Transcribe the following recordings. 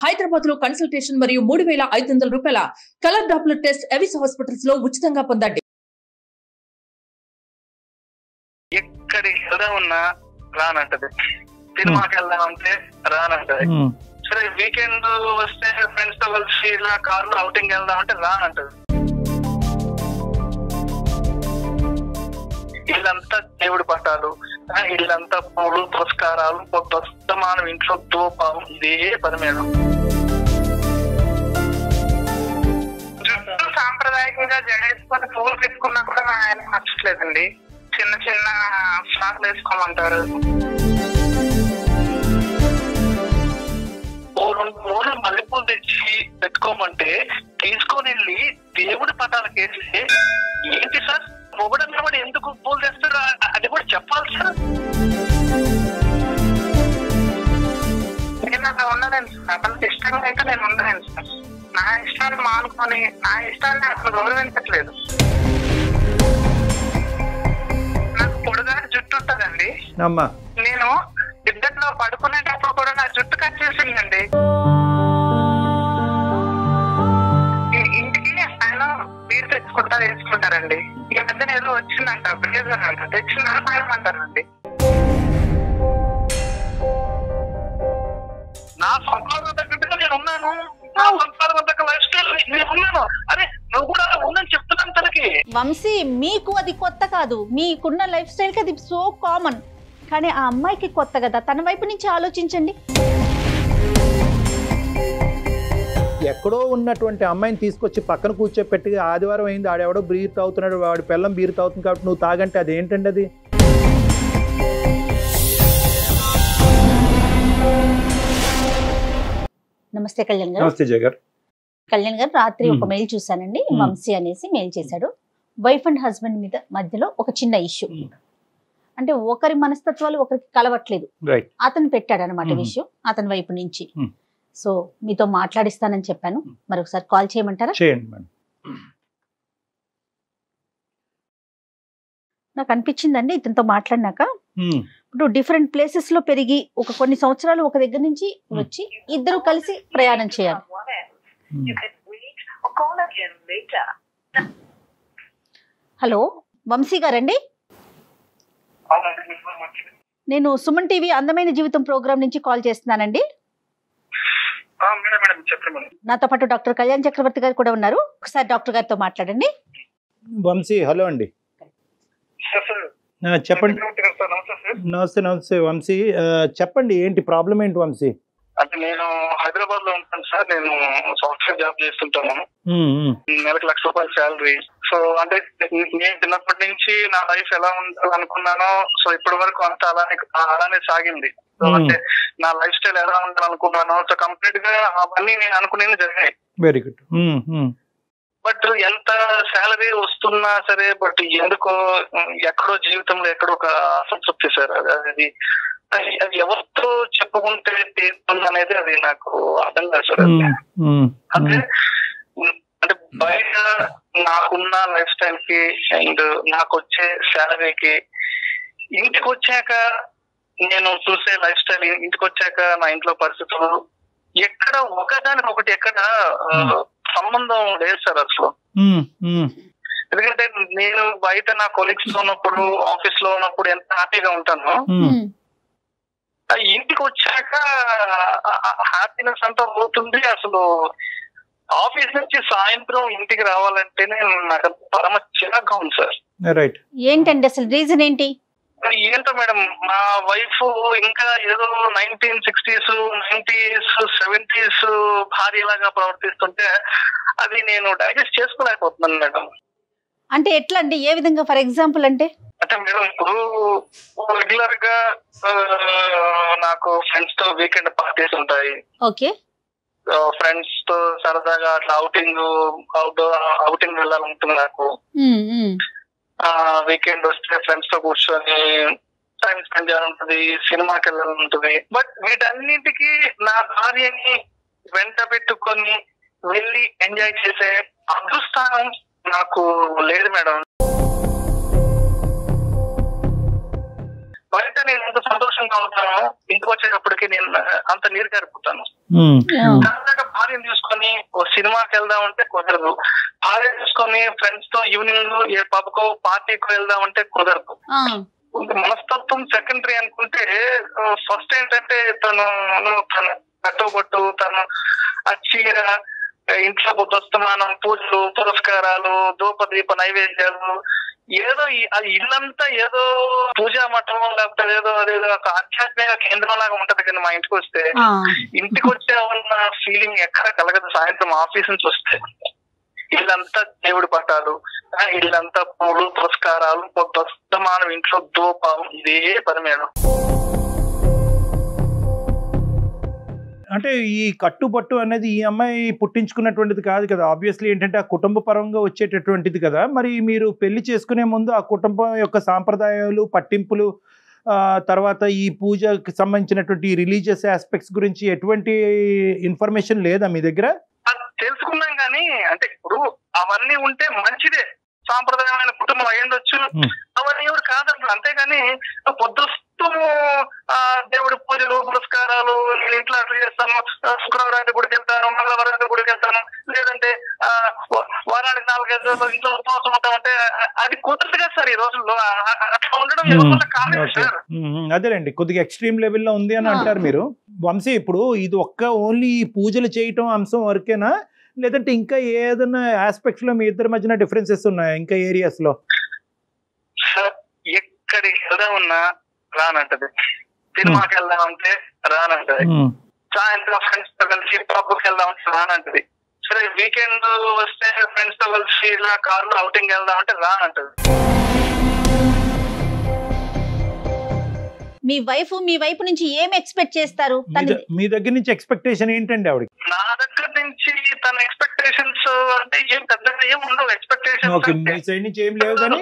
హైదరాబాద్ లో కన్సల్టేషన్ మరియు 3,500 రూపాయల colour Doppler test Avis hospitals లో ఉచితంగా పొందండి. ఎక్కడికి వెళ్దామన్నా రానంటది, సినిమాకి వెళ్దామంటే రానంటది, సరే వీకెండ్ వస్తే ఫ్రెండ్స్ తో కలిసి ఇలా కార్లో అవుటింగ్ వెళ్దామంటే రానంటది. ఇల్లంతా దేవుడి పట్టాలు, ఇల్లంతా పూలు పురస్కారాలు, ప్రస్తుతమానం ఇంట్లో తోపాలు, ఇదే పని మేడం. జుట్టు సాంప్రదాయకంగా జడేసుకొని పూలు పెట్టుకున్నా కూడా ఆయన నచ్చట్లేదండి. చిన్న చిన్న ఫ్రాక్లు వేసుకోమంటారు. మూడు మల్లెపూలు తెచ్చి పెట్టుకోమంటే తీసుకొని వెళ్ళి దేవుడి పటాలకు వేస్తే ఏంటి సార్ మొగడన్నా కూడా ఎందుకు పూలు తెస్తారు అది కూడా చెప్పాలి సార్. నేను అలా ఉండలేను సార్, అతనికి ఇష్టంగా అయితే నేను ఉండలేను సార్. నా ఇష్టాన్ని మానుకొని నా ఇష్టాన్ని అసలు గౌరవించట్లేదు. నాకు పొడుగానే జుట్టు ఉంటుందండి, నేను ఇద్దరిలో పడుకునేటప్పుడు కూడా నా జుట్టు కట్ చేసిందండి. ఇంటికి ఆయన బీర్ తెచ్చుకుంటారు వేసుకుంటారండి. ఈ మధ్యన ఏదో వచ్చిందంట బ్రేజర్ అంట, తెచ్చిన అంటారండి. నా సంపాదన తగ్గట్టుగా నేను ఉన్నాను, నా సంపాదన తగ్గ లైఫ్ స్టైల్ నేను ఉన్నాను. అరే నువ్వు కూడా ఉందని చెప్తున్నాను తనకి. వంశీ, మీకు అది కొత్త కాదు, మీకున్న లైఫ్ స్టైల్ కి అది సో కామన్. కానీ ఆ అమ్మాయికి కొత్త కదా, తన వైపు నుంచి ఆలోచించండి. ఎక్కడో ఉన్నటువంటి అమ్మాయిని తీసుకొచ్చి పక్కన కూర్చోపెట్టి ఆదివారం అయింది, ఆడెవడో బీర్ తాగుతున్నాడు, వాడి పిల్లం బీర్ తాగుతుంది కాబట్టి నువ్వు తాగంటే అది ఏంటండి? అది నమస్తే కళ్యాణ్ గారు. నమస్తే జగర్. కళ్యాణ్ గారు, రాత్రి ఒక మెయిల్ చూసానండి, వంశీ అనేసి మెయిల్ చేశాడు. వైఫ్ అండ్ హస్బెండ్ మీద మధ్యలో ఒక చిన్న ఇష్యూ, అంటే ఒకరి మనస్తత్వాలు ఒకరికి కలవట్లేదు, అతను పెట్టాడు అనమాట విషయం అతని వైపు నుంచి. సో మీతో మాట్లాడిస్తానని చెప్పాను, మరొకసారి కాల్ చేయమంటారా? నాకు అనిపించిందండి ఇతనితో మాట్లాడినాక, ఇప్పుడు డిఫరెంట్ ప్లేసెస్ లో పెరిగి ఒక కొన్ని సంవత్సరాలు ఒక దగ్గర నుంచి వచ్చి ఇద్దరు కలిసి ప్రయాణం చేయాలి. హలో వంశీ గారండి, నేను సుమన్ టీవీ అందమైన జీవితం ప్రోగ్రామ్ నుంచి కాల్ చేస్తున్నానండి. నాతో పాటు డాక్టర్ కళ్యాణ్ చక్రవర్తి గారు కూడా ఉన్నారు, ఒకసారి డాక్టర్ గారితో మాట్లాడండి. వంశీ, హలో అండి. చెప్పండి. నమస్తే. నమస్తే వంశీ, చెప్పండి ఏంటి ప్రాబ్లం ఏంటి వంశీ? అంటే నేను హైదరాబాద్ లో ఉంటాను సార్, నేను సాఫ్ట్వేర్ జాబ్ చేస్తుంటాను, నెలకు ₹1,00,000 శాలరీ. సో అంటే నేను చిన్నప్పటి నుంచి నా లైఫ్ ఎలా ఉండాలనుకున్నానో సో ఇప్పటి వరకు అంతా అలానే సాగింది. సో అంటే నా లైఫ్ స్టైల్ ఎలా ఉండాలనుకున్నానో సో కంప్లీట్ గా అవన్నీ నేను అనుకునేది జరిగాయి. Very good. బట్ ఎంత శాలరీ వస్తున్నా సరే, బట్ ఎందుకో ఎక్కడో జీవితంలో ఎక్కడో ఒక అసంతృప్తి సార్. అది ఎవరితో చెప్పుకుంటే తీరుతుంది అనేది అది నాకు అర్థం కాదు సార్. అంటే అంటే బయట నాకున్న లైఫ్ స్టైల్ కి అండ్ నాకు వచ్చే శాలరీకి ఇంటికి వచ్చాక నేను చూసే లైఫ్ స్టైల్, ఇంటికి వచ్చాక నా ఇంట్లో పరిస్థితులు ఎక్కడ ఒకదానికి ఒకటి ఎక్కడ సంబంధం లేదు సార్ అసలు. ఎందుకంటే నేను బయట నా కొలీగ్స్ లో ఉన్నప్పుడు, ఆఫీస్ లో ఉన్నప్పుడు ఎంత హ్యాపీగా ఉంటానో, ఇంటికి వచ్చాక హ్యాపీనెస్ అంతా పోతుంది. అసలు ఆఫీస్ నుంచి సాయంత్రం ఇంటికి రావాలంటేనే నాకు పరమ చిరాగ్గా ఉంది సార్. ఏంటండి అసలు రీజన్ ఏంటి? ఏంటో మేడం, మా వైఫ్ ఇంకా ఏదో 1960s, 90s, 70s భార్యలాగా ప్రవర్తిస్తుంటే అది నేను డైజెస్ట్ చేసుకోలేకపోతున్నాను మేడం. అంటే ఎట్లా అండి, ఏ విధంగా? ఫర్ ఎగ్జాంపుల్ అంటే మేడం ఇప్పుడు రెగ్యులర్ గా నాకు ఫ్రెండ్స్ తో వీకెండ్ పార్టీస్ ఉంటాయి. ఓకే. ఫ్రెండ్స్ తో సరదాగా అట్లా అవుటింగ్ వెళ్ళాలంటుంది నాకు. వీకెండ్ వస్తే ఫ్రెండ్స్ తో కూర్చొని టైం స్పెండ్ చేయాలంటది, సినిమాకి వెళ్ళాలంటది. బట్ వీటన్నింటికి నా భార్యని వెంట పెట్టుకొని వెళ్ళి ఎంజాయ్ చేసే అదృష్టం నాకు లేదు మేడం. బయట నేను ఎంత సంతోషంగా ఉంటానో ఇంటికి వచ్చేటప్పటికి నేను అంత నీరు గారిపోతాను. భార్యను తీసుకొని ఓ సినిమాకి వెళ్దామంటే కుదరదు, భార్య తీసుకొని ఫ్రెండ్స్ తో ఈవినింగ్ ఏ పబ్కో పార్టీకో వెళ్దామంటే కుదరదు. మనస్తత్వం సెకండరీ అనుకుంటే ఫస్ట్ ఏంటంటే తను కట్టుబట్టు, తను ఆ చీర, ఇంట్లో దుస్తమానం, పూజలు, పురస్కారాలు, ధూపదీప నైవేద్యాలు, ఏదో అది ఇల్లంతా ఏదో పూజా మఠం లేకపోతే ఏదో అదేదో ఒక ఆధ్యాత్మిక కేంద్రం లాగా ఉంటది. కానీ మా ఇంటికి వస్తే ఇంటికి వచ్చామన్న ఫీలింగ్ ఎక్కడ కలగదు. సాయంత్రం ఆఫీస్ నుంచి వస్తే ఇల్లంతా దేవుడి పటాలు, ఇల్లంతా పూలు, పురస్కారాలు, దుస్తమానం, ఇంట్లో ధూపం, ఇదే పని మేడం. అంటే ఈ కట్టుబట్టు అనేది ఈ అమ్మాయి పుట్టించుకున్నటువంటిది కాదు కదా. ఆబ్వియస్లీ ఏంటంటే ఆ కుటుంబ పరంగా వచ్చేటటువంటిది కదా. మరి మీరు పెళ్లి చేసుకునే ముందు ఆ కుటుంబం యొక్క సాంప్రదాయాలు, పట్టింపులు, తర్వాత ఈ పూజకి సంబంధించినటువంటి రిలీజియస్ ఆస్పెక్ట్స్ గురించి ఎటువంటి ఇన్ఫర్మేషన్ లేదా మీ దగ్గర? తెలుసుకున్నాం కానీ అంటే ఇప్పుడు అవన్నీ ఉంటే మంచిదే, సాంప్రదాయమైన కుటుంబం అయ్యుండొచ్చు, అవన్నీ ఎవరు కాదంటారు. అంతేగాని పొద్దుస్తూ దేవుడి పూజలు, పురస్కారాలు, నేను ఇంట్లో అట్లా చేస్తాను, శుక్రవారానికి గుడికి వెళ్తాను, మంగళవారానికి గుడికి వెళ్తాను, లేదంటే వారానికి 4-5 రోజులు ఇంట్లో ఉపవాసం ఉంటామంటే అది కుదరదు కదా సార్ ఈ రోజుల్లో. అట్లా ఉండడం ఎవరి కాదు సార్. అదేనండి, కొద్దిగా ఎక్స్ట్రీమ్ లెవెల్లో ఉంది అని అంటారు మీరు. వంశీ, ఇప్పుడు ఇది ఓన్లీ పూజలు చేయటం అంశం వరకేనా, లేదంటే ఇంకా ఏదైనా ఆస్పెక్ట్స్ లో మీ ఇద్దరి మధ్యన డిఫరెన్సెస్ ఉన్నాయా ఇంకా ఏరియాస్ లో? ఎక్కడికి వెళ్దా ఉన్నా రానంటది, సినిమాకి వెళ్దామంటే రానంటది, సాయంత్రం ఫ్రెండ్స్ తో కలిసి పబ్కి వెళ్దామంటే రానంటది, సరే వీకెండ్ వస్తే ఫ్రెండ్స్ తో కలిసి ఇలా కార్లో అవుటింగ్ వెళ్దామంటే రానంటది. మీ వైపు నుంచి ఏం ఎక్స్పెక్ట్ చేస్తారు? మీ దగ్గర నుంచి ఎక్స్పెక్టేషన్ ఏంటండి ఆవిడ? నా దగ్గర నుంచి తన ఎక్స్పెక్టేషన్స్ అంటే ఏం పెద్దగా ఏం ఉండవు. ఎక్స్పెక్టేషన్స్ మీ సైడ్ నుంచి ఏం లేవు, కానీ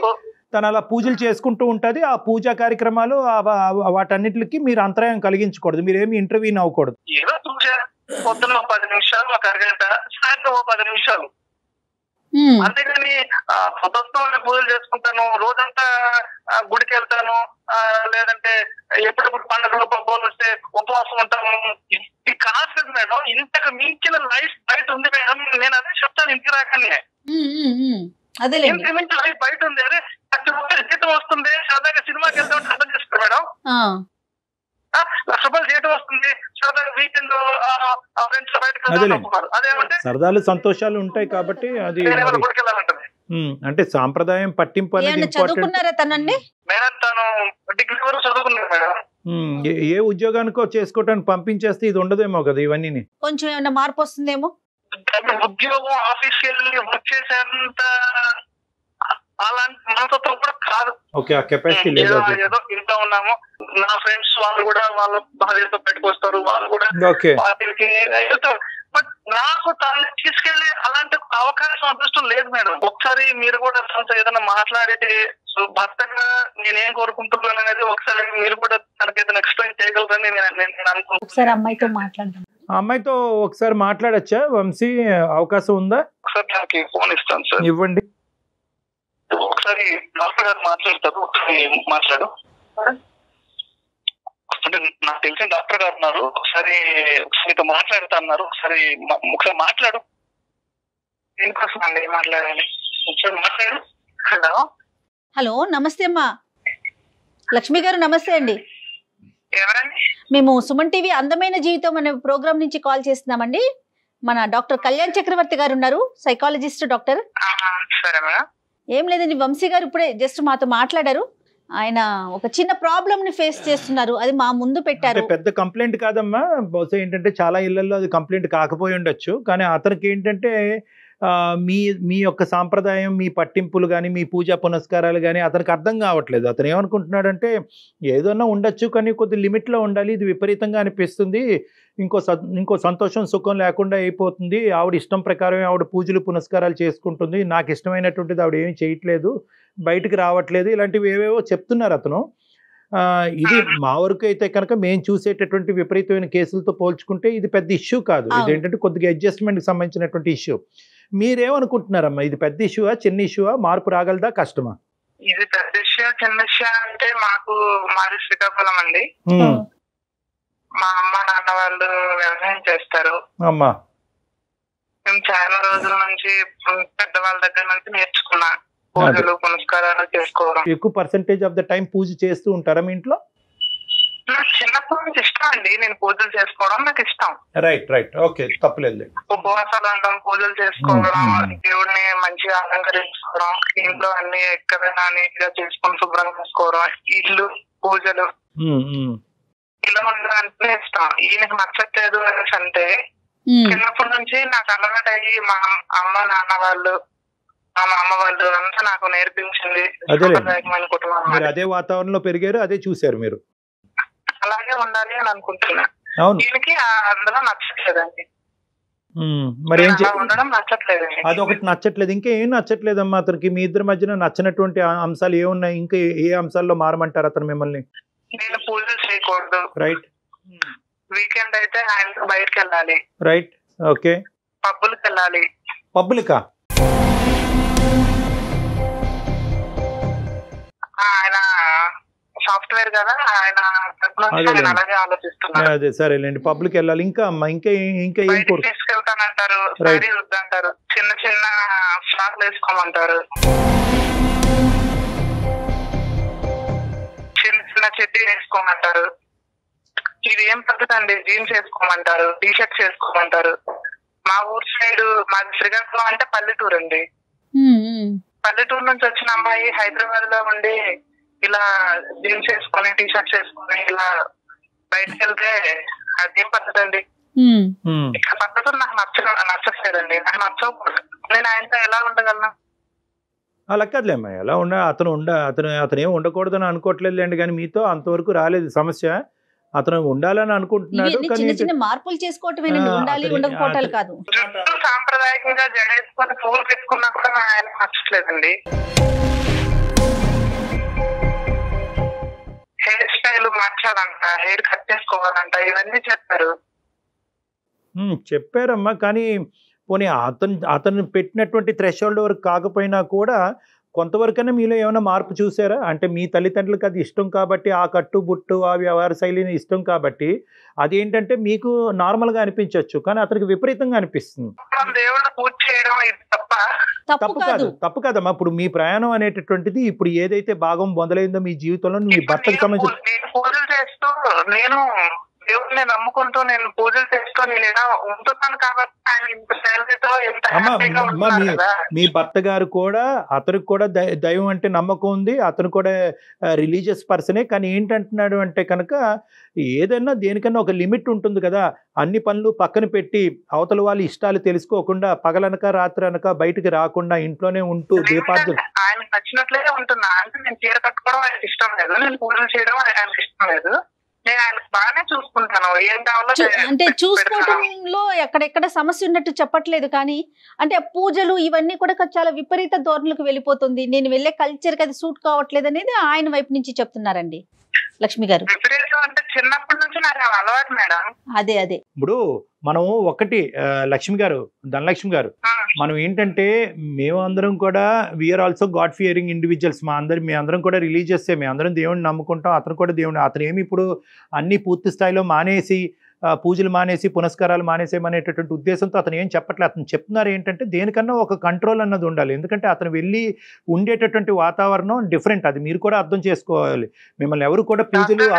తను అలా పూజలు చేసుకుంటూ ఉంటది. ఆ పూజా కార్యక్రమాలు వాటన్నిటికి మీరు అంతరాయం కలిగించకూడదు, మీరేమి ఇంటర్వ్యూ అవ్వకూడదు. ఏదో పూజ పొద్దున 10 నిమిషాలు, ఒక అరగంట, సాయంత్రం 10 నిమిషాలు, అంతేగాని పొద్దున్న పూజలు చేసుకుంటాను, రోజంతా గుడికి వెళ్తాను, లేదంటే ఎప్పుడెప్పుడు పండుగలు పబ్బులు వస్తే ఉపవాసం ఉంటాము, ఇది కాదు మేడం. ఇంతకు మించిన లైఫ్ బయట ఉంది మేడం. నేను అదే చెప్తాను ఇంటికి రాకనే, ఇంతకు మించిన లైఫ్ బయట ఉంది. అదే ₹1,00,000 జీతం వస్తుంది, సరదాగా సినిమాకి వెళ్తామంటే అర్థం చేసుకో మేడం. ₹1,00,000 జీతం వస్తుంది, సరదాగా వీకెండ్ ఫ్రెండ్స్ బయటకు అదేమంటే సరదాలు సంతోషాలు ఉంటాయి కాబట్టి అది అంటే సాంప్రదాయం పట్టింపు అనేది చదువుకున్నారా తనండి? మేడం తను డిగ్రీ వరకు చదువుకున్నారు మేడం. ఏ ఉద్యోగానికో చేసుకోవటానికి పంపించేస్తే ఇది ఉండదేమో కదా, ఇవన్నీ కొంచెం ఏమన్నా మార్పు వస్తుందేమో. ఉద్యోగం ఆఫీస్కి వెళ్ళి వర్క్ చేసేంత అలాంటి మనస్తత్వం కూడా కాదు. ఏదో ఇంట్లో ఉన్నాము, నా ఫ్రెండ్స్ వాళ్ళు కూడా వాళ్ళ భార్యతో పెట్టుకొస్తారు, వాళ్ళు కూడా పార్టీలకి వెళ్తారు. బట్ నాకు తనని తీసుకెళ్లి అలాంటి అవకాశం అదృష్టం లేదు మేడం. ఒకసారి మీరు కూడా తనతో ఏదైనా మాట్లాడితే భర్తగా నేనేం కోరుకుంటున్నాను అనేది ఒకసారి మీరు కూడా తనకి ఏదైనా ఎక్స్ప్లెయిన్ చేయగలరని నేను అనుకుంటున్నాను. ఒకసారి అమ్మాయితో మాట్లాడదాం. అమ్మాయితో ఒకసారి మాట్లాడచ్చా వంశీ, అవకాశం ఉందా? ఒకసారి నాకు ఫోన్ ఇస్తాను సార్. ఇవ్వండి. ఒకసారి డాక్టర్ గారు మాట్లాడతారు, ఒకసారి మాట్లాడు. అంటే నాకు తెలిసిన డాక్టర్ గారు ఉన్నారు, ఒకసారి మీతో మాట్లాడుతా అన్నారు, ఒకసారి మాట్లాడు. దేనికోసం అండి మాట్లాడాలి? ఒకసారి మాట్లాడు. హలో, నమస్తే అమ్మా. లక్ష్మి గారు నమస్తే అండి. ఎవరండి? మేము సుమన్ టీవీ అందమైన జీవితం అనే ప్రోగ్రామ్ నుంచి కాల్ చేస్తున్నామండి. మన డాక్టర్ కళ్యాణ్ చక్రవర్తి గారు ఉన్నారు, సైకాలజిస్ట్ డాక్టర్. సరే మేడం. ఏం లేదండి, వంశీ గారు ఇప్పుడే జస్ట్ మాతో మాట్లాడారు. ఆయన ఒక చిన్న ప్రాబ్లమ్ ని ఫేస్ చేస్తున్నారు, అది మా ముందు పెట్టారు. పెద్ద కంప్లైంట్ కాదమ్మా, బహుశా ఏంటంటే చాలా ఇళ్లలో అది కంప్లైంట్ కాకపోయి ఉండొచ్చు, కానీ అతనికి ఏంటంటే మీ యొక్క సాంప్రదాయం, మీ పట్టింపులు కానీ, మీ పూజా పునస్కారాలు కానీ అతనికి అర్థం కావట్లేదు. అతను ఏమనుకుంటున్నాడంటే ఏదన్నా ఉండొచ్చు కానీ కొద్ది లిమిట్లో ఉండాలి, ఇది విపరీతంగా అనిపిస్తుంది, ఇంకో సంతోషం సుఖం లేకుండా అయిపోతుంది, ఆవిడ ఇష్టం ప్రకారమే ఆవిడ పూజలు పునస్కారాలు చేసుకుంటుంది, నాకు ఇష్టమైనటువంటిది ఆవిడ ఏమీ చేయట్లేదు, బయటకు రావట్లేదు, ఇలాంటివి ఏవేవో చెప్తున్నారు అతను. ఇది మా వరకు అయితే కనుక మేము చూసేటటువంటి విపరీతమైన కేసులతో పోల్చుకుంటే ఇది పెద్ద ఇష్యూ కాదు. ఇదేంటంటే కొద్దిగా అడ్జస్ట్మెంట్కి సంబంధించినటువంటి ఇష్యూ. మీరేమనుకుంటున్నారమ్మా, ఇది పెద్ద ఇష్యూవా, చిన్న ఇష్యూవా, మార్పు రాగలదా, కష్టమా? ఇది పెద్ద ఇష్యూ చిన్న విషయం అంటే మాది శ్రీకాకుళం అండి. మా అమ్మ నాన్న వాళ్ళు వ్యవసాయం చేస్తారు. అమ్మా మేము చాలా రోజుల నుంచి పెద్దవాళ్ళ దగ్గర నుంచి నేర్చుకున్నా పూజలు పునస్కారాలు చేసుకోవడం. ఎక్కువ పర్సెంటేజ్ ఆఫ్ ద టైం పూజ చేస్తూ ఉంటారా మీ ఇంట్లో? నాకు చిన్నప్పటి నుంచి ఇష్టం అండి, నేను పూజలు చేసుకోవడం నాకు ఇష్టం. రైట్ రైట్ ఓకే, తప్పలేదు. ఉపవాసాలు ఉండడం, పూజలు చేసుకోవడం, దేవుడిని మంచిగా అలంకరించుకోవడం, ఇంట్లో అన్ని ఎక్కడైనా నీట్ గా చేసుకుని శుభ్రంగా చేసుకోవడం, ఇల్లు పూజలు ఇలా ఉండడానికి ఇష్టం. ఈయనకు నచ్చట్లేదు అనేసి అంటే చిన్నప్పటి నుంచి నాకు అలవాటు అయ్యి మా అమ్మ నాన్న వాళ్ళు మా అమ్మ వాళ్ళు అంతా నాకు నేర్పించింది. కుటుంబం అదే వాతావరణంలో పెరిగారు, అదే చూసారు మీరు, అలాగే ఉండాలి అని అనుకుంటున్నా. దీనికి అందులో నచ్చట్లేదండి, మరి ఏం ఉండడం నచ్చట్లేదండి. అదొకటి నచ్చట్లేదు. ఇంకా ఏం నచ్చట్లేదమ్మా అతనికి? మీ ఇద్దరి మధ్యన నచ్చినటువంటి అంశాలు ఏమున్నాయి? ఇంకా ఏ అంశాల్లో మారమంటారు అతను మిమ్మల్ని? నేను పూజలు చేయకూడదు, రైట్. వీకెండ్ అయితే ఆయనతో బయటకు వెళ్ళాలి, రైట్. ఓకే. పబ్బులకు వెళ్ళాలి. పబ్బులకా? ఆయన సాఫ్ట్వేర్ కదా, ఆయన అలాగే ఆలోచిస్తున్నారు. అదే సరేలేండి, పబ్లిక్ వెళ్ళాలి. ఇంకా అమ్మా ఇంకా ఇంకా ఏం తీసుకెళ్తానంటారు, సారీ వద్దంటారు, చిన్న చిన్న ఫ్రాక్లు వేసుకోమంటారు, చిన్న చిన్న చెడ్డీ వేసుకోమంటారు. ఇది ఏం పద్ధతి అండి? జీన్స్ వేసుకోమంటారు, టీ షర్ట్స్ వేసుకోమంటారు. మా ఊరు సైడ్, మాది శ్రీకాకుళం అంటే పల్లెటూరు అండి. పల్లెటూరు నుంచి వచ్చిన అమ్మాయి హైదరాబాద్ లో ఉండి ఇలా జీన్స్ వేసుకొని టీ షర్ట్స్ వేసుకొని ఇలా బయటకు వెళ్తే అదేం పద్ధతి అండి? ఇక్కడ పద్ధతులు నాకు నచ్చట్లేదండి, నాకు నచ్చకూడదు. నేను ఆయనతో ఎలా ఉండగలను? అలా కాదులేమ్మా, ఎలా అతను ఏం ఉండకూడదని అనుకోవట్లేదులేండి, కానీ మీతో అంతవరకు రాలేదు సమస్య. అతను ఉండాలని అనుకుంటున్నాడు, చిన్న చిన్న మార్పులు చేసుకోవటమేనండి, ఉండాలి ఉండకపోవటాలు కాదు. సాంప్రదాయకంగా జడేసుకొని పూలు పెట్టుకున్నా కూడా ఆయన నచ్చట్లేదండి. హెయిర్ స్టైల్ మార్చాలంట, హెయిర్ కట్ చేసుకోవాలంట, ఇవన్నీ చెప్పారమ్మా. కానీ పోనీ అతను పెట్టినటువంటి థ్రెషోల్డ్ వరకు కాకపోయినా కూడా కొంతవరకైనా మీలో ఏమైనా మార్పు చూసారా? అంటే మీ తల్లిదండ్రులకు అది ఇష్టం కాబట్టి, ఆ కట్టు బుట్టు ఆ వ్యవహార శైలిని ఇష్టం కాబట్టి అదేంటంటే మీకు నార్మల్గా అనిపించవచ్చు, కానీ అతనికి విపరీతంగా అనిపిస్తుంది. తప్పు కాదమ్మా. ఇప్పుడు మీ ప్రయాణం అనేటటువంటిది ఇప్పుడు ఏదైతే భాగం మొదలైందో మీ జీవితంలో మీ భర్తకు సంబంధించి నేను దేవుడిని నమ్ముకుంటూ నేను పూజలు చేస్తూ నేను ఇలా ఉంటున్నాను కాబట్టి ఆయన ఇంత శాలరీతో మీ భర్త గారు కూడా, అతనికి కూడా దైవం అంటే నమ్మకం ఉంది, అతను కూడా రిలీజియస్ పర్సనే. కానీ ఏంటంటున్నాడు అంటే కనుక ఏదైనా దేనికన్నా ఒక లిమిట్ ఉంటుంది కదా. అన్ని పనులు పక్కన పెట్టి అవతల వాళ్ళ ఇష్టాలు తెలుసుకోకుండా పగలనక రాత్రి అనక బయటికి రాకుండా ఇంట్లోనే ఉంటూ దీపార్థం ఆయనకు నచ్చినట్లే ఉంటున్నా. అంటే నేను చీర కట్టుకోవడం ఆయనకి ఇష్టం లేదు, నేను పూజలు చేయడం ఆయనకి ఇష్టం లేదు. నేను ఆయనకు బాగానే చూసుకుంటాను, ఏం కావాలో. అంటే చూసుకోవడంలో ఎక్కడెక్కడ సమస్య ఉన్నట్టు చెప్పట్లేదు, కానీ అంటే పూజలు ఇవన్నీ కూడా చాలా విపరీత ధోరణులకు వెళ్ళిపోతుంది, నేను వెళ్ళే కల్చర్కి అది సూట్ కావట్లేదు అనేది ఆయన వైపు నుంచి చెప్తున్నారండి లక్ష్మి గారు. విపరీతం అంటే చిన్నప్పటి నుంచి నాకు అలవాటు మేడం. అదే ఇప్పుడు మనం ఒకటి లక్ష్మి గారు, ధనలక్ష్మి గారు, మనం ఏంటంటే మేము అందరం కూడా we are also god fearing individuals. మీ అందరం కూడా రిలీజియస్సే, మేము అందరం దేవుడిని నమ్ముకుంటాం. అతను కూడా అతను ఏమి ఇప్పుడు అన్ని పూర్తి స్థాయిలో మానేసి పూజలు మానేసి పునస్కారాలు మానేసేమనేటటువంటి ఉద్దేశంతో అతను ఏం చెప్పట్లేదు. అతను చెప్తున్నారు ఏంటంటే దేనికన్నా ఒక కంట్రోల్ అన్నది ఉండాలి. ఎందుకంటే అతను వెళ్ళి ఉండేటటువంటి వాతావరణం డిఫరెంట్, అది మీరు కూడా అర్థం చేసుకోవాలి. మిమ్మల్ని ఎవరు కూడా పూజలు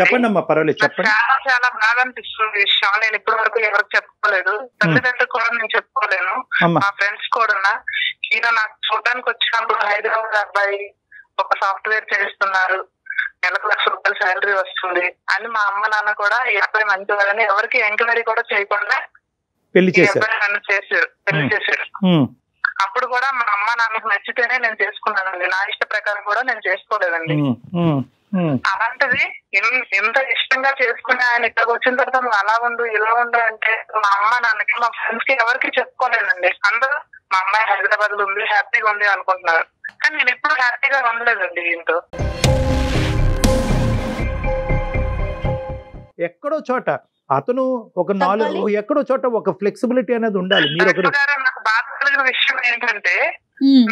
చెప్పండి అమ్మా, పర్వాలేదు చెప్పండి. చాలా బాగా అనిపిస్తుంది విషయం. నేను ఇప్పటి వరకు ఎవరికి చెప్పుకోలేదు, తల్లిదండ్రులు కూడా నేను చెప్పుకోలేను, మా ఫ్రెండ్స్ కూడా. ఈయన నాకు చూడడానికి వచ్చినప్పుడు హైదరాబాద్ అబ్బాయి ఒక సాఫ్ట్వేర్ చేస్తున్నారు, నెలకు ₹1,00,000 శాలరీ వస్తుంది అని మా అమ్మ నాన్న కూడా ఈ అబ్బాయి మంచివాడని ఎవరికి ఎంక్వైరీ కూడా చేయకుండా పెళ్లి చేశారు. అప్పుడు కూడా మా అమ్మ నాన్నకు నచ్చితేనే నేను చేసుకున్నానండి, నా ఇష్ట ప్రకారం కూడా నేను చేసుకోలేదండి. అలాంటిది ఎంత ఇష్టంగా చేసుకుని ఆయన ఇక్కడికి వచ్చిన తర్వాత నువ్వు అలా ఉండు ఇలా ఉండు అంటే మా అమ్మ నాన్నకి మా ఫ్రెండ్స్ కి ఎవరికి చెప్పుకోలేదండి. అందరూ మా అమ్మాయి హైదరాబాద్ లో ఉంది, హ్యాపీగా ఉంది అనుకుంటున్నారు, కానీ నేను ఎప్పుడు హ్యాపీగా ఉండలేదండి దీంతో. ఎక్కడో చోట అతను ఒక ఎక్కడో చోట ఒక ఫ్లెక్సిబిలిటీ అనేది ఉండాలి. మీరు నాకు బాధ కలిగిన విషయం ఏంటంటే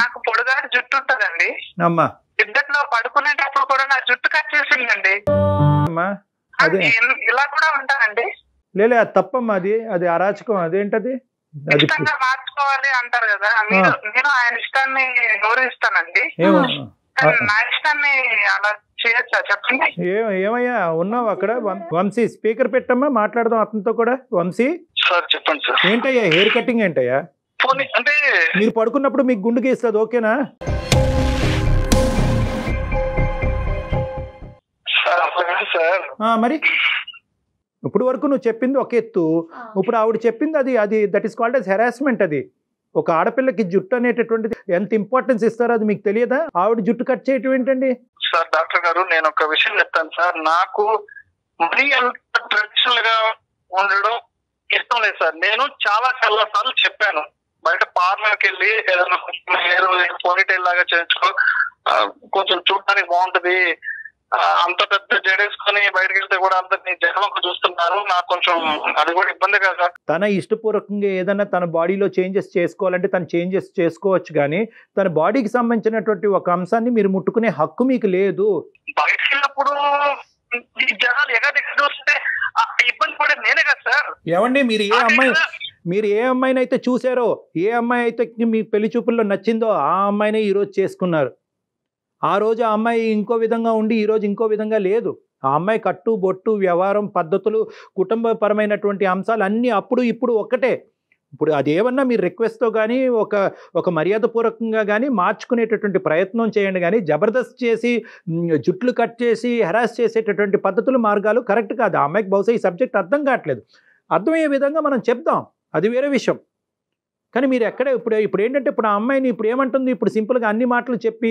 నాకు పొడుగాటి జుట్టు ఉంటదండి. అమ్మా ఇద్దట్లో పడుకునేటప్పుడు కూడా నా జుట్టు కట్ చేసిందండి. అమ్మా అదే ఇలా కూడా ఉంటానండి. లేదు అది తప్పమ్మా, అది అరాచకం. అదేంటది? అది ఇష్టంగా మార్చుకోవాలి అంటారు కదా, నేను ఆయన ఇష్టాన్ని గౌరవిస్తానండి. నా ఇష్టాన్ని అలా చేయొచ్చా చెప్పండి? ఏమయ్యా ఉన్నావు అక్కడ? వంశీ స్పీకర్ పెట్టమ్మా, మాట్లాడదాం అతనితో కూడా. వంశీ సార్ చెప్పండి సార్. ఏంటయ్యా హెయిర్ కటింగ్ ఏంటయ్యా? అంటే మీరు పడుకున్నప్పుడు మీకు గుండు గీస్తుంది, ఓకేనా? మరి ఇప్పుడు వరకు నువ్వు చెప్పింది ఒక ఎత్తు, ఇప్పుడు ఆవిడ చెప్పింది అది that is called as harassment. అది ఒక ఆడపిల్లకి జుట్టు అనేటటువంటిది ఎంత ఇంపార్టెన్స్ ఇస్తారో అది మీకు తెలియదా? ఆవిడ జుట్టు కట్ చేయటం ఏంటండి? సార్ డాక్టర్ గారు నేను ఒక విషయం చెప్తాను సార్. నాకు మరీ అంత ట్రెడిషనల్ గా ఉండడం ఇష్టం లేదు సార్. నేను చాలా సార్లు చెప్పాను, బయట పార్లర్కి వెళ్ళి ఏదైనా హెయిర్ పోనీటైల్ లాగా చేయించుకో, కొంచెం చూడడానికి బాగుంటది, అంత పెద్ద జడేసుకొని బయటకు వెళ్తే కూడా అందరినీ జగన్ చూస్తున్నారు, నాకు కొంచెం అది కూడా ఇబ్బంది కదా సార్. తన ఇష్టపూర్వకంగా ఏదైనా తన బాడీలో చేంజెస్ చేసుకోవాలంటే తను చేంజెస్ చేసుకోవచ్చు, కానీ తన బాడీకి సంబంధించినటువంటి ఒక అంశాన్ని మీరు ముట్టుకునే హక్కు మీకు లేదు. బయటకు వెళ్ళినప్పుడు జనాలు ఎగదిగా చూస్తే ఇబ్బంది పడేది నేనే కదా సార్. ఏమండి మీరు ఏ అమ్మాయిని అయితే చూసారో, ఏ అమ్మాయి అయితే మీ పెళ్లి చూపుల్లో నచ్చిందో ఆ అమ్మాయినే ఈరోజు చేసుకున్నారు. ఆ రోజు ఆ అమ్మాయి ఇంకో విధంగా ఉండి ఈరోజు ఇంకో విధంగా లేదు. ఆ అమ్మాయి కట్టు బొట్టు వ్యవహారం పద్ధతులు కుటుంబపరమైనటువంటి అంశాలు అన్నీ అప్పుడు ఇప్పుడు ఒక్కటే. ఇప్పుడు అదేమన్నా మీరు రిక్వెస్ట్తో కానీ ఒక మర్యాదపూర్వకంగా కానీ మార్చుకునేటటువంటి ప్రయత్నం చేయండి, కానీ జబర్దస్త్ చేసి జుట్లు కట్ చేసి హెరాస్ చేసేటటువంటి పద్ధతులు మార్గాలు కరెక్ట్ కాదు. ఆ అమ్మాయికి బహుశా ఈ సబ్జెక్ట్ అర్థం కావట్లేదు. అర్థమయ్యే విధంగా మనం చెప్దాం, అది వేరే విషయం. కానీ మీరు ఎక్కడ ఇప్పుడు ఏంటంటే ఇప్పుడు ఆ అమ్మాయిని ఇప్పుడు ఏమంటుంది, ఇప్పుడు సింపుల్గా అన్ని మాటలు చెప్పి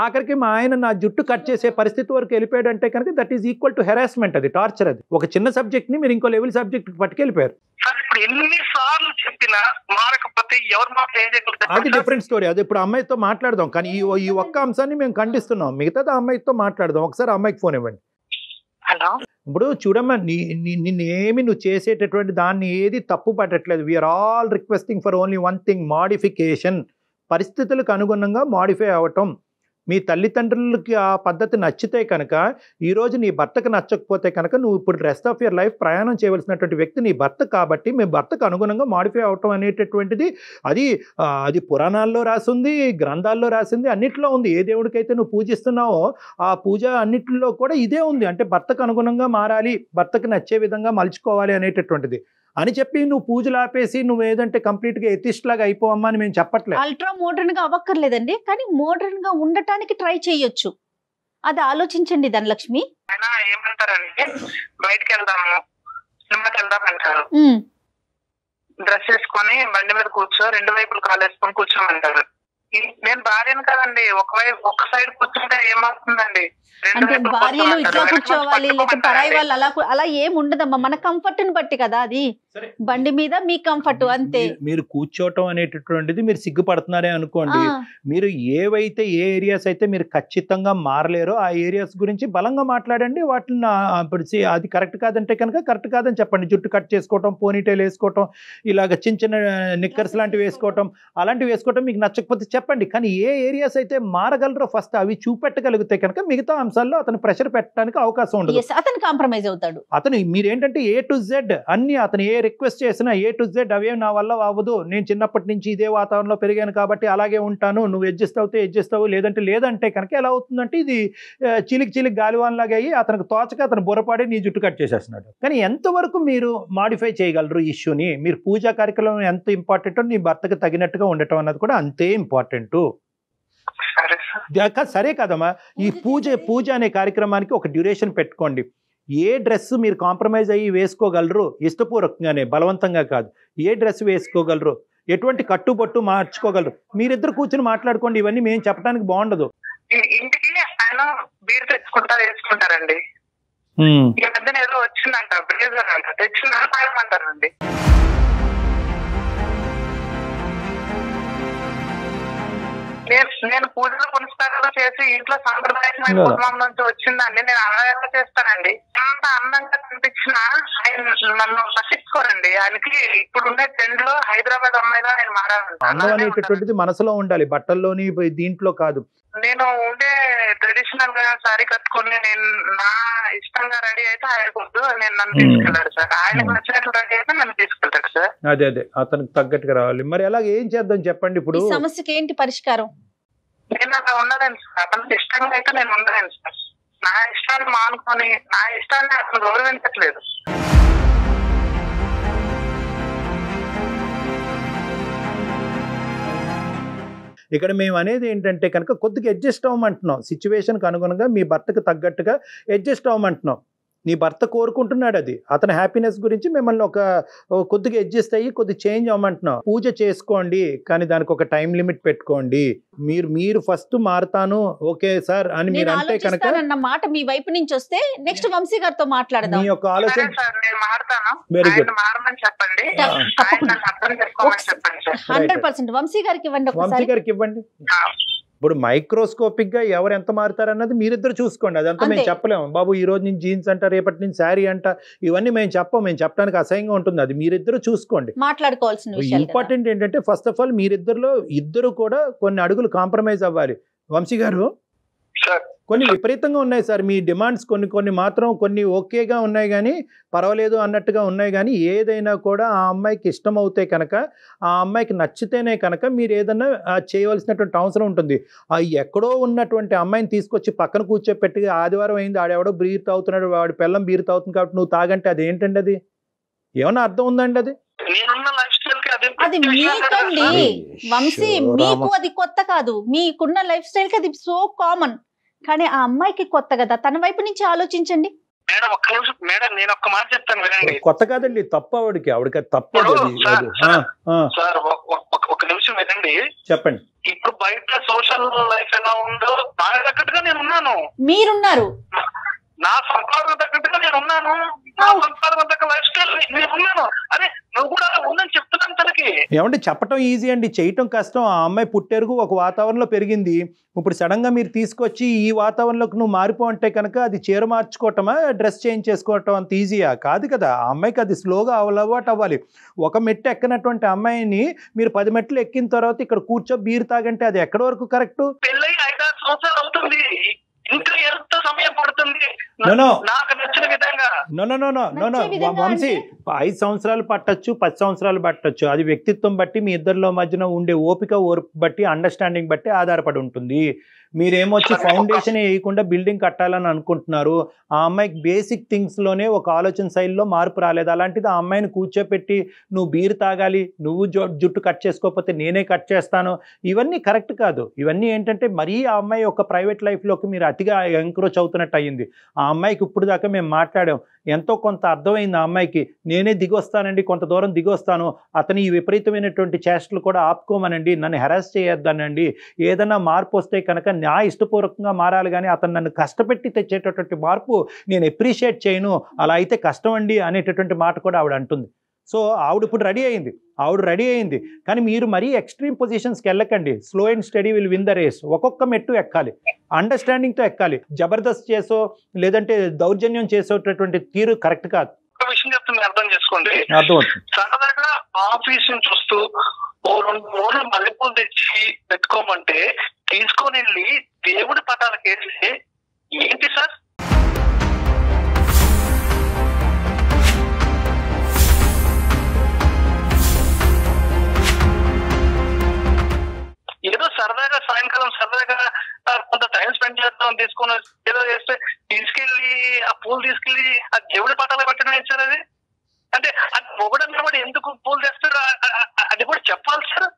ఆఖరికి మా ఆయన నా జుట్టు కట్ చేసే పరిస్థితి వరకు వెళ్ళిపోయాడు అంటే కనుక that is equal to harassment, అది టార్చర్. అది ఒక చిన్న సబ్జెక్ట్ని మీరు ఇంకో లెవెల్ సబ్జెక్ట్ పట్టుకెళ్ళిపోయారు. అది డిఫరెంట్ స్టోరీ, అది ఇప్పుడు అమ్మాయితో మాట్లాడదాం. కానీ ఈ ఒక్క అంశాన్ని మేము ఖండిస్తున్నాం, మిగతాది అమ్మాయితో మాట్లాడదాం. ఒకసారి అమ్మాయికి ఫోన్ ఇవ్వండి. హలో, ఇప్పుడు చూడమ్మా, నిన్నేమి నువ్వు చేసేటటువంటి దాన్ని ఏది తప్పు పట్టట్లేదు. We are all requesting for only one thing, modification. పరిస్థితులకు అనుగుణంగా మాడిఫై అవ్వటం. మీ తల్లిదండ్రులకి ఆ పద్ధతి నచ్చితే కనుక, ఈరోజు నీ భర్తకు నచ్చకపోతే కనుక నువ్వు ఇప్పుడు రెస్ట్ ఆఫ్ యువర్ లైఫ్ ప్రయాణం చేయవలసినటువంటి వ్యక్తి నీ భర్త. కాబట్టి మీ భర్తకు అనుగుణంగా మాడిఫై అవటం అనేటటువంటిది అది పురాణాల్లో రాసింది, గ్రంథాల్లో రాసింది, అన్నిట్లో ఉంది. ఏ దేవుడికైతే నువ్వు పూజిస్తున్నావో ఆ పూజ అన్నిటిలో కూడా ఇదే ఉంది. అంటే భర్తకు అనుగుణంగా మారాలి, భర్తకు నచ్చే విధంగా మలుచుకోవాలి అనేటటువంటిది అని చెప్పి నువ్వు పూజలు ఆపేసి నువ్వు ఏదంటే కంప్లీట్ గా ఎథిస్ట్ లాగా అయిపోవమ్మా అని మేము చెప్పట్లేదు. అల్ట్రా మోడర్న్ గా అవ్వక్కర్లేదండి, కానీ మోడర్న్ గా ఉండటానికి ట్రై చేయొచ్చు. అది ఆలోచించండి ధనలక్ష్మి. ఏమంటారంటే బయటకు వెళ్దాము, సినిమాకి వెళ్దాం అంటారు, డ్రెస్ వేసుకొని బండి మీద కూర్చో, రెండు వైపులు కాలు వేసుకొని కూర్చోమంటారు. నేను భార్యను కదండి, ఒక సైడ్ కూర్చుంటే ఏమవుతుందండి? అంటే భార్యలు ఇట్లా కూర్చోవాలి లేకపోతే పరాయి వాళ్ళు అలా ఏం ఉండదమ్మా, మన కంఫర్ట్ ని బట్టి కదా. అది బండి మీద మీ కంఫర్ట్ అంతే. మీరు కూర్చోవటం అనేటటువంటిది మీరు సిగ్గుపడుతున్నారే అనుకోండి, మీరు ఏవైతే ఏ ఏరియాస్ అయితే మీరు ఖచ్చితంగా మారలేరో ఆ ఏరియాస్ గురించి బలంగా మాట్లాడండి. వాటిని అది కరెక్ట్ కాదంటే కనుక కరెక్ట్ కాదని చెప్పండి. జుట్టు కట్ చేసుకోవటం, పోనీటైల్ వేసుకోవటం, ఇలాగ చిన్న చిన్న నిక్కర్స్ లాంటివి వేసుకోవటం, అలాంటివి వేసుకోవటం మీకు నచ్చకపోతే చెప్పండి. కానీ ఏ ఏరియాస్ అయితే మారగలరో ఫస్ట్ అవి చూపెట్టగలిగితే కనుక మిగతా అంశాల్లో అతను ప్రెషర్ పెట్టడానికి అవకాశం ఉండదు. అతను కాంప్రమైజ్ అవుతాడు. అతను మీరేంటంటే ఏ టు జెడ్ అన్ని, అతను ఏ రిక్వెస్ట్ చేసినా ఏ టు జెడ్ అవే నా వల్ల అవ్వదు, నేను చిన్నప్పటి నుంచి ఇదే వాతావరణంలో పెరిగాను కాబట్టి అలాగే ఉంటాను, నువ్వు అడ్జస్ట్ అవుతే అడ్జస్ట్ అవ్వు, లేదంటే కనుక ఎలా అవుతుందంటే ఇది చిలికి గాలివాన్లాగా అయ్యి అతనికి తోచక అతను బుర్రపాడి నీ జుట్టు కట్ చేసేస్తున్నాడు. కానీ ఎంతవరకు మీరు మాడిఫై చేయగలరు ఇష్యూని? మీరు పూజా కార్యక్రమం ఎంత ఇంపార్టెంటో నీ భర్తకు తగినట్టుగా ఉండటం అన్నది కూడా అంతే ఇంపార్టెంట్. సరే కదమ్మా, ఈ పూజ అనే కార్యక్రమానికి ఒక డ్యూరేషన్ పెట్టుకోండి. ఏ డ్రెస్ మీరు కాంప్రమైజ్ అయ్యి వేసుకోగలరు, ఇష్టపూర్వకంగానే, బలవంతంగా కాదు, ఏ డ్రెస్ వేసుకోగలరు, ఎటువంటి కట్టుబొట్టు మార్చుకోగలరు, మీరిద్దరు కూర్చొని మాట్లాడుకోండి. ఇవన్నీ మేము చెప్పడానికి బాగుండదు. ఇంటికి ఆయన బీర్ వేసుకుంటారండి. ఈ మధ్యన ఏదో వచ్చిందంట, బ్రేజర్ అంట, తెచ్చిందంటారండి. నేను పూజలు పునస్కారాలు చేసి ఇంట్లో సాంప్రదాయమైన కుటుంబం నుంచి వచ్చిందండి. నేను అలా చేస్తానండి. అంత అందంగా కనిపించిన ఆయన నన్ను పట్టించుకోరండి. ఆయనకి ఇప్పుడున్న ట్రెండ్ లో హైదరాబాద్ అమ్మాయిలా నేను అందం అనేటటువంటిది మనసులో ఉండాలి, బట్టల్లోని దీంట్లో కాదు. నేను ఉండే ట్రెడిషనల్ గా సారీ కట్టుకుని నేను నా ఇష్టంగా రెడీ అయితే ఆయనకొద్దు, నేను నన్ను తీసుకెళ్ళాడు సార్. ఆయనకు నచ్చినట్లు రెడీ అయితే నన్ను తీసుకెళ్తాడు సార్. అదే అతనికి తగ్గట్టుగా రావాలి. మరి అలాగే ఏం చేద్దాం చెప్పండి ఇప్పుడు? సమస్యకి ఏంటి పరిష్కారం? నేను అలా ఉండలేను సార్. అతనికి ఇష్టంగా అయితే నేను ఉండలేను సార్. నా ఇష్టాన్ని మానుకొని నా ఇష్టాన్ని అతను గౌరవించట్లేదు. ఇక్కడ మేము అనేది ఏంటంటే కనుక కొద్దిగా అడ్జస్ట్ అవ్వమంటున్నాం, సిచ్యువేషన్కి అనుగుణంగా మీ భర్తకు తగ్గట్టుగా అడ్జస్ట్ అవ్వమంటున్నాం. నీ భర్త కోరుకుంటున్నాడు అది, అతని హ్యాపీనెస్ గురించి మిమ్మల్ని ఒక కొద్దిగా అడ్జస్ట్ అయ్యి కొద్దిగా చేంజ్ అవ్వమంటున్నాం. పూజ చేసుకోండి, కానీ దానికి ఒక టైం లిమిట్ పెట్టుకోండి. మీరు ఫస్ట్ మారుతాను ఓకే సార్ అని మీరు అంటే కనుక మాట మీ వైపు నుంచి వస్తే నెక్స్ట్ వంశీ గారితో మాట్లాడదాం. మీ యొక్క ఆలోచన వెరీ గుడ్. 100% వంశీ గారికి ఇవ్వండి, వంశీ గారికి ఇవ్వండి. ఇప్పుడు మైక్రోస్కోపిక్ గా ఎవరు ఎంత మారుతారన్నది మీరిద్దరు చూసుకోండి. అదంతా మేము చెప్పలేము. బాబు ఈ రోజు నుంచి జీన్స్ అంట, రేపటి నుంచి శారీ అంట, ఇవన్నీ మేము చెప్పం. మేము చెప్పడానికి అసహ్యంగా ఉంటుంది. అది మీరిద్దరు చూసుకోండి. మాట్లాడుకోవాల్సిన ఇంపార్టెంట్ ఏంటంటే ఫస్ట్ ఆఫ్ ఆల్ మీరిద్దరులో ఇద్దరు కూడా కొన్ని అడుగులు కాంప్రమైజ్ అవ్వాలి. వంశీ గారు కొన్ని విపరీతంగా ఉన్నాయి సార్ మీ డిమాండ్స్. కొన్ని మాత్రం కొన్ని ఓకేగా ఉన్నాయి కానీ పర్వాలేదు అన్నట్టుగా ఉన్నాయి కానీ ఏదైనా కూడా ఆ అమ్మాయికి ఇష్టం అవుతే కనుక, ఆ అమ్మాయికి నచ్చితేనే కనుక మీరు ఏదైనా చేయవలసినటువంటి అవసరం ఉంటుంది. ఆ ఎక్కడో ఉన్నటువంటి అమ్మాయిని తీసుకొచ్చి పక్కన కూర్చోపెట్టి ఆదివారం అయింది ఆడెవడో బీరు తాగుతున్నాడు, వాడి పిల్లం బీరు తాగుతుంది కాబట్టి నువ్వు తాగంటే అది ఏంటండి? అది ఏమన్నా అర్థం ఉందండి? అది అది మీకండి వంశీ, మీకు అది కొత్త కాదు. మీకున్న లైఫ్ స్టైల్ కి అది సో కామన్, కానీ ఆ అమ్మాయికి కొత్త కదా. తన వైపు నుంచి ఆలోచించండి. మేడం ఒక్క నిమిషం మేడం, నేను ఒక్క మాట చెప్తాను వినండి. కొత్త కాదండి, తప్పు ఆవిడకి తప్పదు. సార్ ఒక నిమిషం వినండి, చెప్పండి. ఇప్పుడు బయట సోషల్ లైఫ్ ఎలా ఉందో దానికి తగ్గట్టుగా నేను ఉన్నాను. మీరున్నారు, నా సంపాదన తగ్గట్టుగా నేను ఉన్నాను. నా సంపాదన తగ్గ లైఫ్ స్టైల్ నేను ఉన్నాను. అరే నువ్వు కూడా ఉందని చెప్తున్నాను తనకి. ఏమంటే చెప్పటం ఈజీ అండి, చేయటం కష్టం. ఆ అమ్మాయి పుట్టెరుగు ఒక వాతావరణంలో పెరిగింది. ఇప్పుడు సడన్ గా మీరు తీసుకొచ్చి ఈ వాతావరణంలోకి నువ్వు మారిపో అంటే కనుక అది చీర మార్చుకోవటమా, డ్రెస్ చేంజ్ చేసుకోవటం అంత ఈజీయా? కాదు కదా. ఆ అమ్మాయికి అది స్లోగా అలవాటు అవ్వాలి. ఒక మెట్టు ఎక్కనటువంటి అమ్మాయిని మీరు 10 మెట్లు ఎక్కిన తర్వాత ఇక్కడ కూర్చో బీరు తాగంటే అది ఎక్కడి వరకు కరెక్ట్? పెళ్ళై 5-6 సంవత్సరాలు అవుతుంది, ఇంకా ఎంత సమయం పడుతుంది నాకు నచ్చిన విధంగా? వంశీ 5 సంవత్సరాలు పట్టచ్చు, 10 సంవత్సరాలు పట్టచ్చు. అది వ్యక్తిత్వం బట్టి, మీ ఇద్దరిలో మధ్యన ఉండే ఓపిక బట్టి, అండర్స్టాండింగ్ బట్టి ఆధారపడి ఉంటుంది. మీరేమొచ్చి ఫౌండేషన్ వేయకుండా బిల్డింగ్ కట్టాలని అనుకుంటున్నారు. ఆ అమ్మాయికి బేసిక్ థింగ్స్లోనే ఒక ఆలోచన శైలిలో మార్పు రాలేదు. అలాంటిది ఆ అమ్మాయిని కూర్చోపెట్టి నువ్వు బీరు తాగాలి, నువ్వు జుట్టు కట్ చేసుకోకపోతే నేనే కట్ చేస్తాను, ఇవన్నీ కరెక్ట్ కాదు. ఇవన్నీ ఏంటంటే మరీ ఆ అమ్మాయి ఒక ప్రైవేట్ లైఫ్లోకి మీరు అతిగా ఎంక్రోచ్ అవుతున్నట్టు అయ్యింది. ఆ అమ్మాయికి ఇప్పుడు దాకా మేము మాట్లాడాం, ఎంతో కొంత అర్థమైంది ఆ అమ్మాయికి. నేనే దిగొస్తానండి, కొంత దూరం దిగొస్తాను, అతని ఈ విపరీతమైనటువంటి చేష్టలు కూడా ఆపుకోమనండి, నన్ను హెరాస్ చేయొద్దనండి, ఏదైనా మార్పు వస్తే కనుక నా ఇష్టపూర్వకంగా మారాలి కానీ అతను నన్ను కష్టపెట్టి తెచ్చేటటువంటి మార్పు నేను అప్రిషియేట్ చేయను, అలా అయితే కష్టం అండి అనేటటువంటి మాట కూడా ఆవిడ అంటుంది. సో ఆవిడ ఇప్పుడు రెడీ అయింది కానీ మీరు మరీ ఎక్స్ట్రీమ్ పొజిషన్స్కి వెళ్ళకండి. Slow and steady will win the race. ఒక్కొక్క మెట్టు ఎక్కాలి, అండర్స్టాండింగ్తో ఎక్కాలి. జబర్దస్త్ చేసో లేదంటే దౌర్జన్యం చేసేటటువంటి తీరు కరెక్ట్ కాదు. ఒక విషయం చెప్తుంది, అర్థం చేసుకోండి. అర్థమవుతుంది. సరదాగా ఆఫీస్ నుంచి వస్తూ 2 మల్లెపూలు తెచ్చి పెట్టుకోమంటే తీసుకొని వెళ్ళి దేవుడి పటాలకు వేస్తే ఏంటి సార్? ఏదో సరదాగా సాయంకాలం సరదాగా కొంత టైం స్పెండ్ చేద్దాం తీసుకొని ఏదో చేస్తే తీసుకెళ్లి ఆ పూలు తీసుకెళ్లి ఆ దేవుడి పటాలు పెట్టడం సార్. అది అంటే మొగుడన్నా కూడా ఎందుకు పూలు తెస్తాడు అది కూడా చెప్పాలి సార్.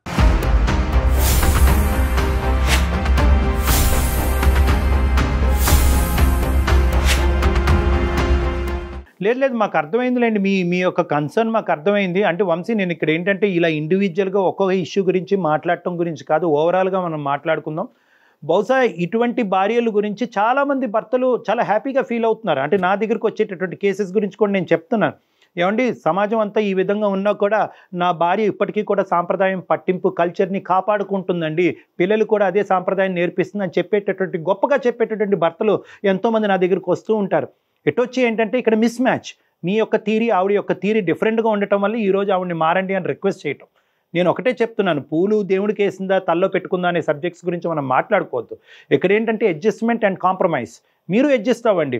లేదు మాకు అర్థమైందిలేండి, మీ యొక్క కన్సర్న్ మాకు అర్థమైంది. అంటే వంశీ, నేను ఇక్కడ ఏంటంటే ఇలా ఇండివిజువల్గా ఒక్కొక్క ఇష్యూ గురించి మాట్లాడటం గురించి కాదు, ఓవరాల్గా మనం మాట్లాడుకుందాం. బహుశా ఇటువంటి భార్యల గురించి చాలామంది భర్తలు చాలా హ్యాపీగా ఫీల్ అవుతున్నారు. అంటే నా దగ్గరికి వచ్చేటటువంటి కేసెస్ గురించి కూడా నేను చెప్తున్నాను. ఏమండి, సమాజం అంతా ఈ విధంగా ఉన్నా కూడా నా భార్య ఇప్పటికీ కూడా సాంప్రదాయం పట్టింపు కల్చర్ని కాపాడుకుంటుందండి, పిల్లలు కూడా అదే సాంప్రదాయం నేర్పిస్తుందని చెప్పేటటువంటి గొప్పగా చెప్పేటటువంటి భర్తలు ఎంతోమంది నా దగ్గరికి వస్తూ ఉంటారు. ఎటొచ్చి ఏంటంటే ఇక్కడ మిస్ మ్యాచ్. మీ యొక్క థీరీ ఆవిడ యొక్క థీరీ డిఫరెంట్గా ఉండటం వల్ల ఈరోజు ఆవిడని మారండి అని రిక్వెస్ట్ చేయటం. నేను ఒకటే చెప్తున్నాను, పూలు దేవుడికి వేసిందా తల్లో పెట్టుకుందా అనే సబ్జెక్ట్స్ గురించి మనం మాట్లాడుకోవద్దు. ఇక్కడ ఏంటంటే అడ్జస్ట్మెంట్ అండ్ కాంప్రమైజ్. మీరు అడ్జస్ట్ అవ్వండి,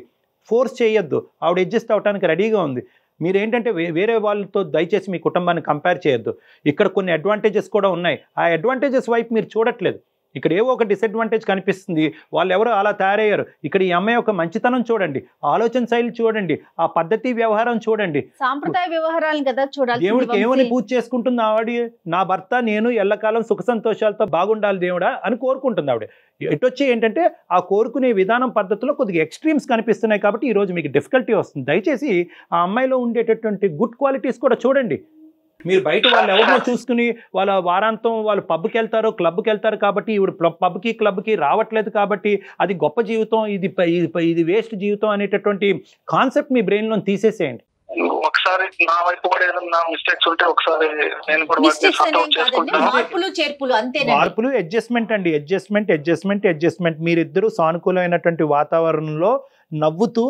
ఫోర్స్ చేయొద్దు. ఆవిడ అడ్జస్ట్ అవ్వడానికి రెడీగా ఉంది. మీరు ఏంటంటే వేరే వాళ్ళతో దయచేసి మీ కుటుంబాన్ని కంపేర్ చేయొద్దు. ఇక్కడ కొన్ని అడ్వాంటేజెస్ కూడా ఉన్నాయి, ఆ అడ్వాంటేజెస్ వైపు మీరు చూడట్లేదు. ఇక్కడ ఏవో ఒక డిసడ్వాంటేజ్ కనిపిస్తుంది, వాళ్ళు ఎవరో అలా తయారయ్యారు. ఇక్కడ ఈ అమ్మాయి ఒక మంచితనం చూడండి, ఆలోచన శైలి చూడండి, ఆ పద్ధతి వ్యవహారం చూడండి. సాంప్రదాయ వ్యవహారాలు కదా చూడాలి. దేవుడికి ఏమని పూజ చేసుకుంటుంది ఆవిడ? నా భర్త నేను ఎల్లకాలం సుఖ సంతోషాలతో బాగుండాలి దేవుడా అని కోరుకుంటుంది ఆవిడ. ఎటొచ్చి ఏంటంటే ఆ కోరుకునే విధానం పద్ధతిలో కొద్దిగా ఎక్స్ట్రీమ్స్ కనిపిస్తున్నాయి కాబట్టి ఈరోజు మీకు డిఫికల్టీ వస్తుంది. దయచేసి ఆ అమ్మాయిలో ఉండేటటువంటి గుడ్ క్వాలిటీస్ కూడా చూడండి. మీరు బయట వాళ్ళు ఎవరినో చూసుకుని వాళ్ళ వారాంతం వాళ్ళు పబ్కి వెళ్తారు, క్లబ్కి వెళ్తారు కాబట్టి ఇప్పుడు పబ్కి క్లబ్కి రావట్లేదు కాబట్టి అది గొప్ప జీవితం, ఇది వేస్ట్ జీవితం అనేటటువంటి కాన్సెప్ట్ మీ బ్రెయిన్లో తీసేసేయండి. ఒకసారి నా వైపు కూడా ఏదైనా మిస్టేక్స్ ఉంటే ఒకసారి నేను కూడా మార్పులు అడ్జస్ట్మెంట్ అండి, అడ్జస్ట్మెంట్. మీరిద్దరూ సానుకూలమైనటువంటి వాతావరణంలో నవ్వుతూ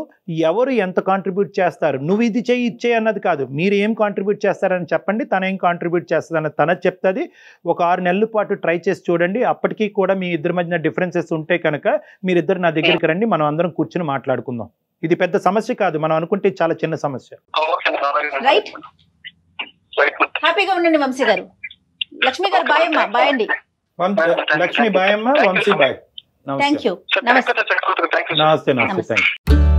ఎవరు ఎంత కాంట్రిబ్యూట్ చేస్తారు, నువ్వు ఇది చేయి ఇచ్చే అన్నది కాదు, మీరు ఏం కాంట్రిబ్యూట్ చేస్తారని చెప్పండి, తన ఏం కాంట్రిబ్యూట్ చేస్తుంది అన్నది తన చెప్తుంది. ఒక 6 నెలల పాటు ట్రై చేసి చూడండి. అప్పటికీ కూడా మీ ఇద్దరి మధ్యన డిఫరెన్సెస్ ఉంటే కనుక మీరిద్దరు నా దగ్గరికి రండి, మనం అందరం కూర్చుని మాట్లాడుకుందాం. ఇది పెద్ద సమస్య కాదు, మనం అనుకుంటే చాలా చిన్న సమస్య. రైట్, హ్యాపీగా ఉండండి వంశీ గారు. లక్ష్మి గారు బాయ్ అమ్మా. బాయ్ అండి. లక్ష్మి బాయ్ అమ్మ, వంశీ బాయ్. Thank you. నమస్తే. నమస్తే. Thank you.